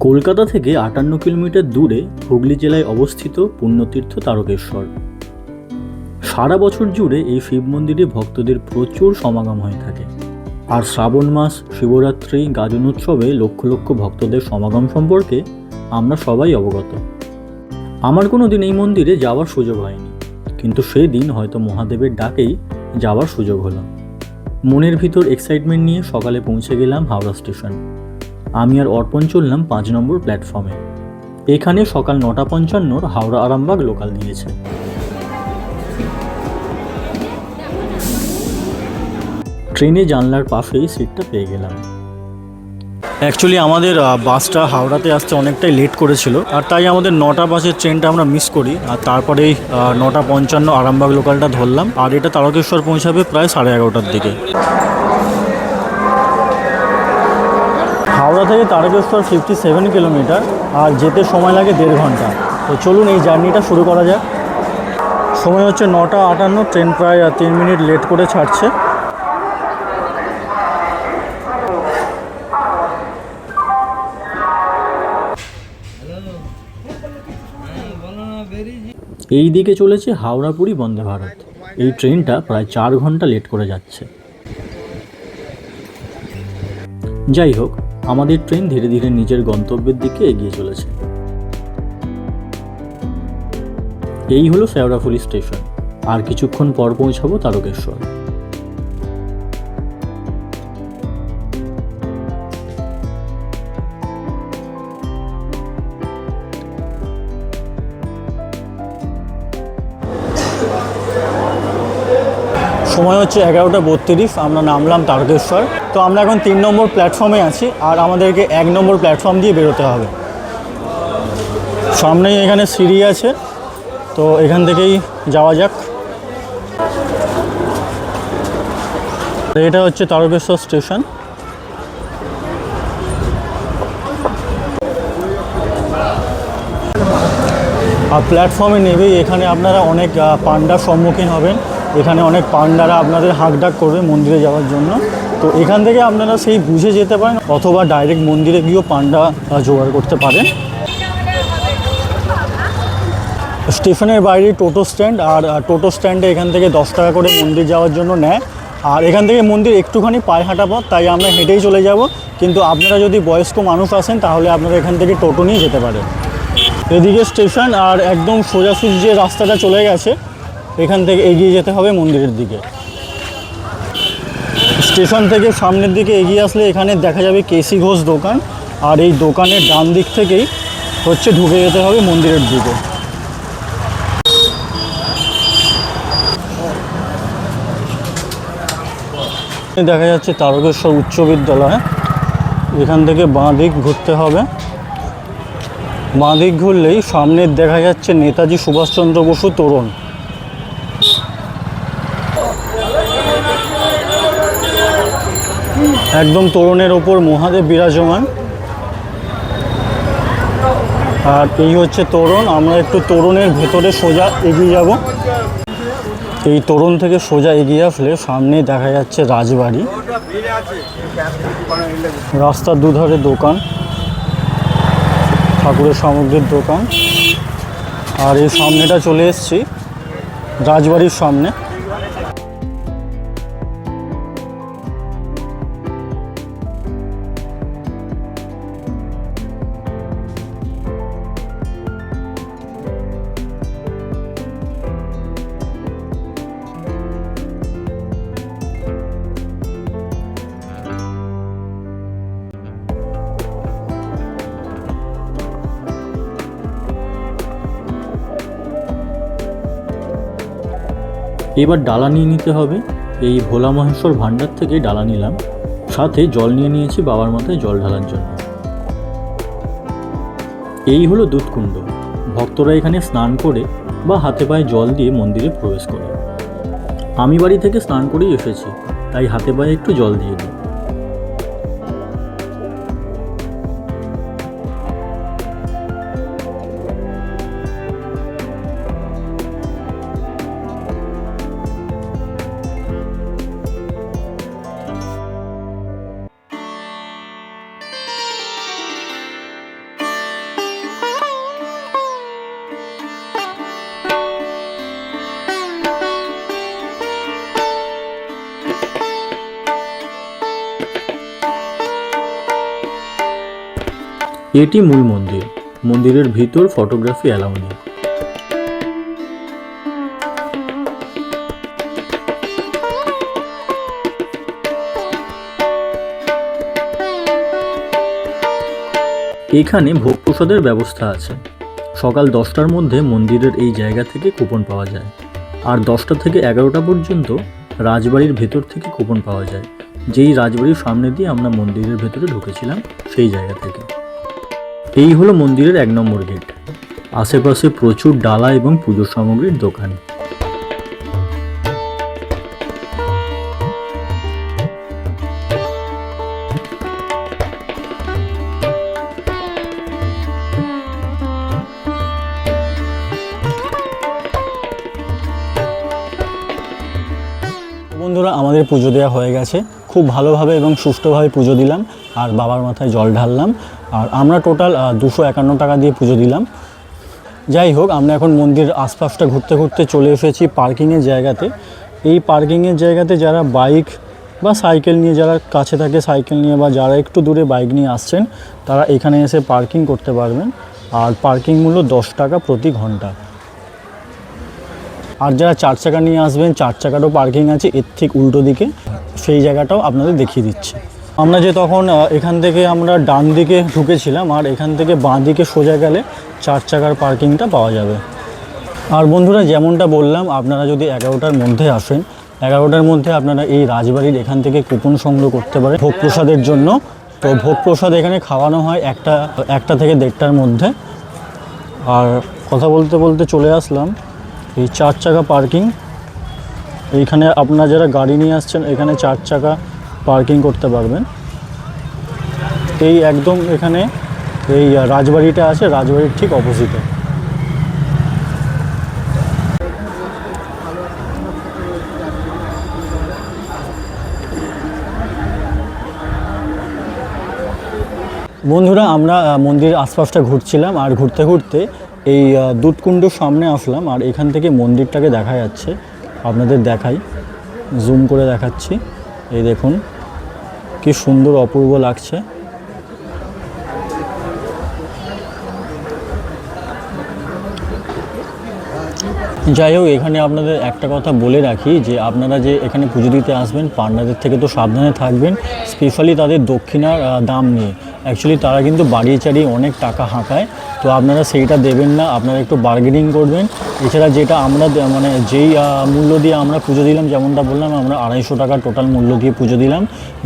কলকাতা থেকে ৫৮ কিলোমিটার দূরে হুগলি জেলায় অবস্থিত পুণ্যতীর্থ তারকেশ্বর। সারা বছর জুড়ে এই শিব মন্দিরে ভক্তদের প্রচুর সমাগম হয়ে থাকে। আর শ্রাবণ মাস, শিবরাত্রি, গাজন উৎসবে লক্ষ লক্ষ ভক্তদের সমাগম সম্পর্কে আমরা সবাই অবগত। আমার কোনো দিন এই মন্দিরে যাওয়ার সুযোগ হয়নি, কিন্তু সেদিন হয়তো মহাদেবের ডাকেই যাওয়ার সুযোগ হলো। মনের ভিতর এক্সাইটমেন্ট নিয়ে সকালে পৌঁছে গেলাম হাওড়া স্টেশন। আমি আর অর্পণ চললাম ৫ নম্বর প্ল্যাটফর্মে। এখানে সকাল ৯:৫৫ হাওড়া আরামবাগ লোকাল দিয়েছে। ট্রেনে জানলার পাশেই সিটটা পেয়ে গেলাম। অ্যাকচুয়ালি আমাদের বাসটা হাওড়াতে আসতে অনেকটাই লেট করেছিল, আর তাই আমাদের ৯টা বাসের ট্রেনটা আমরা মিস করি। আর তারপরেই ৯:৫৫ আরামবাগ লোকালটা ধরলাম, আর এটা তারকেশ্বর পৌঁছাবে প্রায় 11:30টার দিকে। হাওড়া থেকে তারকেশ্বর 57 কিলোমিটার, আর যেতে সময় লাগে 1.5 ঘন্টা। তো চলুন এই জার্নিটা শুরু করা যাক। সময় হচ্ছে ৯:৫৮, ট্রেন প্রায় 3 মিনিট লেট করে ছাড়ছে। এই দিকে চলেছে হাওড়া পুরী বন্দে ভারত। এই ট্রেনটা প্রায় 4 ঘন্টা লেট করে যাচ্ছে। যাই হোক, আমাদের ট্রেন ধীরে ধীরে নিজের গন্তব্যের দিকে এগিয়ে চলেছে। এই হলো শেওড়াফুলি স্টেশন, আর কিছুক্ষণ পর পৌঁছাবো তারকেশ্বর। সময় হচ্ছে 11:32, আমরা নামলাম তারকেশ্বর। তো আমরা এখন 3 নম্বর প্ল্যাটফর্মে আছি, আর আমাদেরকে 1 নম্বর প্ল্যাটফর্ম দিয়ে বেরোতে হবে। সামনেই এখানে সিঁড়ি আছে, তো এখান থেকেই যাওয়া যাক। এটা হচ্ছে তারকেশ্বর স্টেশন। আর প্ল্যাটফর্মে নেবেই এখানে আপনারা অনেক পান্ডার সম্মুখীন হবেন। এখানে অনেক পান্ডারা আপনাদের হাঁকডাক করবে মন্দিরে যাওয়ার জন্য। তো এখান থেকে আপনারা সেই বুঝে যেতে পারেন, অথবা ডাইরেক্ট মন্দিরে গিয়েও পান্ডা জোগাড় করতে পারেন। স্টেশনের বাইরে টোটো স্ট্যান্ড, আর টোটো স্ট্যান্ডে এখান থেকে 10 টাকা করে মন্দির যাওয়ার জন্য নেয়। আর এখান থেকে মন্দির একটুখানি পায়ে হাঁটা পথ, তাই আমরা হেঁটেই চলে যাব। কিন্তু আপনারা যদি বয়স্ক মানুষ আসেন, তাহলে আপনারা এখান থেকে টোটো নিয়ে যেতে পারেন। এদিকে স্টেশন, আর একদম সোজাসুজি যে রাস্তাটা চলে গেছে, এখান থেকে এগিয়ে যেতে হবে মন্দিরের দিকে। স্টেশন থেকে সামনের দিকে এগিয়ে আসলে এখানে দেখা যাবে কেসি ঘোষ দোকান, আর এই দোকানের ডান দিক থেকেই হচ্ছে ঢুকে যেতে হবে মন্দিরের দিকে। দেখা যাচ্ছে তারকেশ্বর উচ্চ বিদ্যালয়। এখান থেকে বাঁ দিক ঘুরতে হবে। বাঁ দিক ঘুরলেই সামনে দেখা যাচ্ছে নেতাজি সুভাষচন্দ্র বসু তোরণ। একদম তোরণের ওপর মহাদেব বিরাজমান। আর এই হচ্ছে তোরণ। আমরা একটু তোরণের ভেতরে সোজা এগিয়ে যাব। এই তোরণ থেকে সোজা এগিয়ে আসলে সামনে দেখা যাচ্ছে রাজবাড়ি। রাস্তার দুধারে দোকান, ঠাকুরের সামগ্রীর দোকান। আর এই সামনেটা চলে এসেছি রাজবাড়ির সামনে। এবার ডালা নিয়ে নিতে হবে। এই ভোলা মহেশ্বর ভান্ডার থেকে ডালা নিলাম, সাথে জল নিয়ে নিয়েছি বাবার মাথায় জল ঢালার জন্য। এই হলো দুধকুণ্ড। ভক্তরা এখানে স্নান করে বা হাতে পায়ে জল দিয়ে মন্দিরে প্রবেশ করে। আমি বাড়ি থেকে স্নান করেই এসেছি, তাই হাতে পায়ে একটু জল দিয়ে দিই। এটি মূল মন্দির। মন্দিরের ভিতর ফটোগ্রাফি অ্যালাউ নেই। এখানে ভোগ প্রসাদের ব্যবস্থা আছে। সকাল 10টার মধ্যে মন্দিরের এই জায়গা থেকে কুপন পাওয়া যায়, আর 10টা থেকে 11টা পর্যন্ত রাজবাড়ির ভেতর থেকে কুপন পাওয়া যায়। যেই রাজবাড়ির সামনে দিয়ে আমরা মন্দিরের ভেতরে ঢুকেছিলাম সেই জায়গা থেকে। এই হলো মন্দিরের 1 নম্বর গেট। আশেপাশে প্রচুর ডালা এবং পুজোর সামগ্রীর দোকান। বন্ধুরা, আমাদের পুজো দেওয়া হয়ে গেছে। খুব ভালোভাবে এবং সুষ্ঠুভাবে পুজো দিলাম আর বাবার মাথায় জল ঢাললাম। আর আমরা টোটাল 251 টাকা দিয়ে পুজো দিলাম। যাই হোক, আমরা এখন মন্দিরের আশপাশটা ঘুরতে ঘুরতে চলে এসেছি পার্কিংয়ের জায়গাতে। এই পার্কিংয়ের জায়গাতে যারা বাইক বা সাইকেল নিয়ে, যারা কাছে থাকে সাইকেল নিয়ে, বা যারা একটু দূরে বাইক নিয়ে আসছেন, তারা এখানে এসে পার্কিং করতে পারবেন। আর পার্কিং মূল্য 10 টাকা প্রতি ঘন্টা। আর যারা 4 চাকা নিয়ে আসবেন, 4 চাকারও পার্কিং আছে এর ঠিক উল্টো দিকে। সেই জায়গাটাও আপনাদের দেখিয়ে দিচ্ছি। আমরা যে তখন এখান থেকে আমরা ডান দিকে ঢুকেছিলাম, আর এখান থেকে বাঁ দিকে সোজা গেলে 4 চাকার পার্কিংটা পাওয়া যাবে। আর বন্ধুরা, যেমনটা বললাম, আপনারা যদি 11টার মধ্যে আসেন, 11টার মধ্যে আপনারা এই রাজবাড়ির এখান থেকে কুপন সংগ্রহ করতে পারেন ভোগ প্রসাদের জন্য। তো ভোগ প্রসাদ এখানে খাওয়ানো হয় একটা থেকে 1:30টার মধ্যে। আর কথা বলতে বলতে চলে আসলাম এই 4 চাকা পার্কিং। এইখানে আপনারা যারা গাড়ি নিয়ে আসছেন, এখানে 4 চাকা পার্কিং করতে পারবেন। এই একদম এখানে এই রাজবাড়িটা আছে, রাজবাড়ির ঠিক অপোজিটে। বন্ধুরা, আমরা মন্দিরের আশপাশটা ঘুরছিলাম, আর ঘুরতে ঘুরতে এই দুধকুণ্ডর সামনে আসলাম। আর এখান থেকে মন্দিরটাকে দেখা যাচ্ছে, আপনাদের দেখাই, জুম করে দেখাচ্ছি। এই দেখুন কি সুন্দর অপূর্ব লাগছে। যাই হোক, এখানে আপনাদের একটা কথা বলে রাখি যে আপনারা যে এখানে পুজো দিতে আসবেন, পান্ডাদের থেকে তো সাবধানে থাকবেন, স্পেশালি তাদের দক্ষিণার দাম নিয়ে। অ্যাকচুয়ালি তারা কিন্তু বাড়িয়ে চাড়িয়ে অনেক টাকা হাঁকায়, তো আপনারা সেইটা দেবেন না, আপনারা একটু বার্গেনিং করবেন। এছাড়া যেটা আমরা মানে যেই মূল্য দিয়ে আমরা পুজো দিলাম, যেমনটা বললাম, আমরা 250 টাকা টোটাল মূল্য দিয়ে পুজো দিলাম,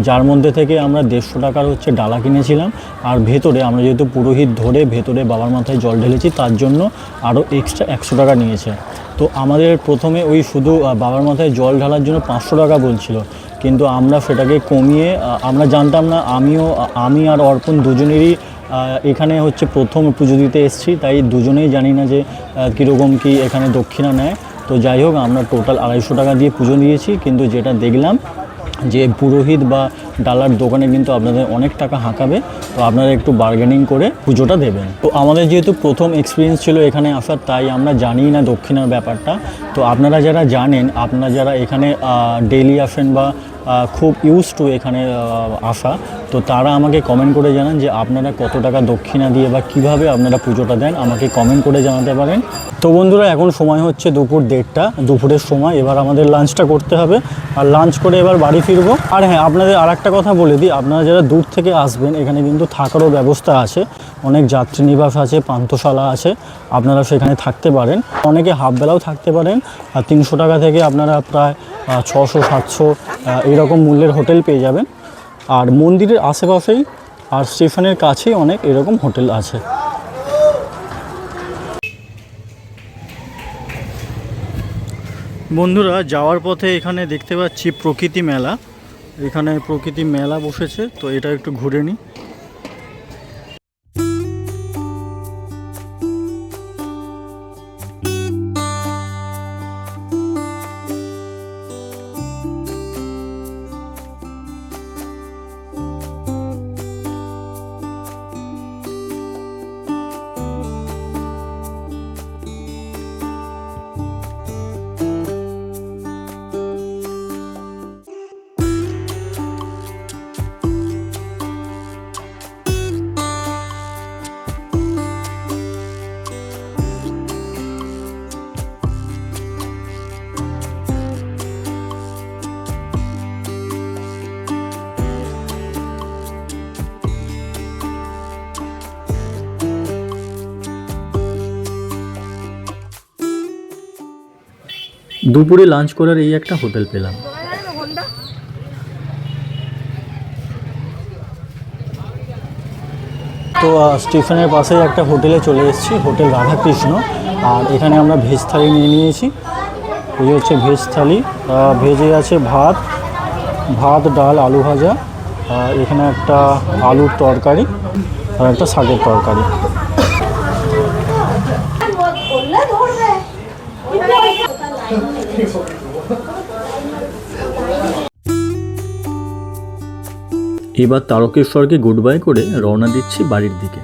যার মধ্যে থেকে আমরা 150 টাকার হচ্ছে ডালা কিনেছিলাম। আর ভেতরে আমরা যেহেতু পুরোহিত ধরে ভেতরে বাবার মাথায় জল ঢেলেছি, তার জন্য আরও এক্সট্রা 100 টাকা নিয়েছে। তো আমাদের প্রথমে ওই শুধু বাবার মাথায় জল ঢালার জন্য 500 টাকা বলছিল, কিন্তু আমরা সেটাকে কমিয়ে, আমরা জানতাম না, আমি আর অর্পণ দুজনেরই এখানে হচ্ছে প্রথম পুজো দিতে এসেছি, তাই দুজনেই জানি না যে কীরকম কী এখানে দক্ষিণা নেয়। তো যাই হোক, আমরা টোটাল 250 টাকা দিয়ে পুজো দিয়েছি, কিন্তু যেটা দেখলাম যে পুরোহিত বা ডালার দোকানে কিন্তু আপনাদের অনেক টাকা হাঁকাবে, তো আপনারা একটু বার্গেনিং করে পুজোটা দেবেন। তো আমাদের যেহেতু প্রথম এক্সপিরিয়েন্স ছিল এখানে আসার, তাই আমরা জানি না দক্ষিণার ব্যাপারটা। তো আপনারা যারা জানেন, আপনারা যারা এখানে ডেইলি আসেন বা খুব ইউজ টু এখানে আসা, তো তারা আমাকে কমেন্ট করে জানান যে আপনারা কত টাকা দক্ষিণা দিয়ে বা কিভাবে আপনারা পুজোটা দেন, আমাকে কমেন্ট করে জানাতে পারেন। তো বন্ধুরা, এখন সময় হচ্ছে দুপুর 1:30, দুপুরের সময়। এবার আমাদের লাঞ্চটা করতে হবে, আর লাঞ্চ করে এবার বাড়ি ফিরবো। আর হ্যাঁ, আপনাদের আর একটা কথা বলে দিই, আপনারা যারা দূর থেকে আসবেন, এখানে কিন্তু থাকারও ব্যবস্থা আছে, অনেক যাত্রী নিবাস আছে, পান্থশালা আছে, আপনারা সেখানে থাকতে পারেন। অনেকে হাফবেলাও থাকতে পারেন। আর 300 টাকা থেকে আপনারা প্রায় 600-700 এইরকম মূল্যের হোটেল পেয়ে যাবেন। আর মন্দিরের আশেপাশেই আর স্টেশনের কাছেই অনেক এরকম হোটেল আছে। বন্ধুরা, যাওয়ার পথে এখানে দেখতে পাচ্ছি প্রকৃতি মেলা। এখানে প্রকৃতি মেলা বসেছে, তো এটা একটু ঘুরে নিই। দুপুরে লাঞ্চ করার এই একটা হোটেল পেলাম। তো স্টেশনের পাশে একটা হোটেলে চলে এসেছি, হোটেল রাধাকৃষ্ণ। আর এখানে আমরা ভেজ থালি নিয়ে নিয়েছি। এই হচ্ছে ভেজ থালি। ভেজে আছে ভাত, ডাল, আলু ভাজা, আর এখানে একটা আলুর তরকারি আর একটা শাকের তরকারি। এবার তারকেশ্বরকে গুড বাই করে রওনা দিচ্ছি বাড়ির দিকে।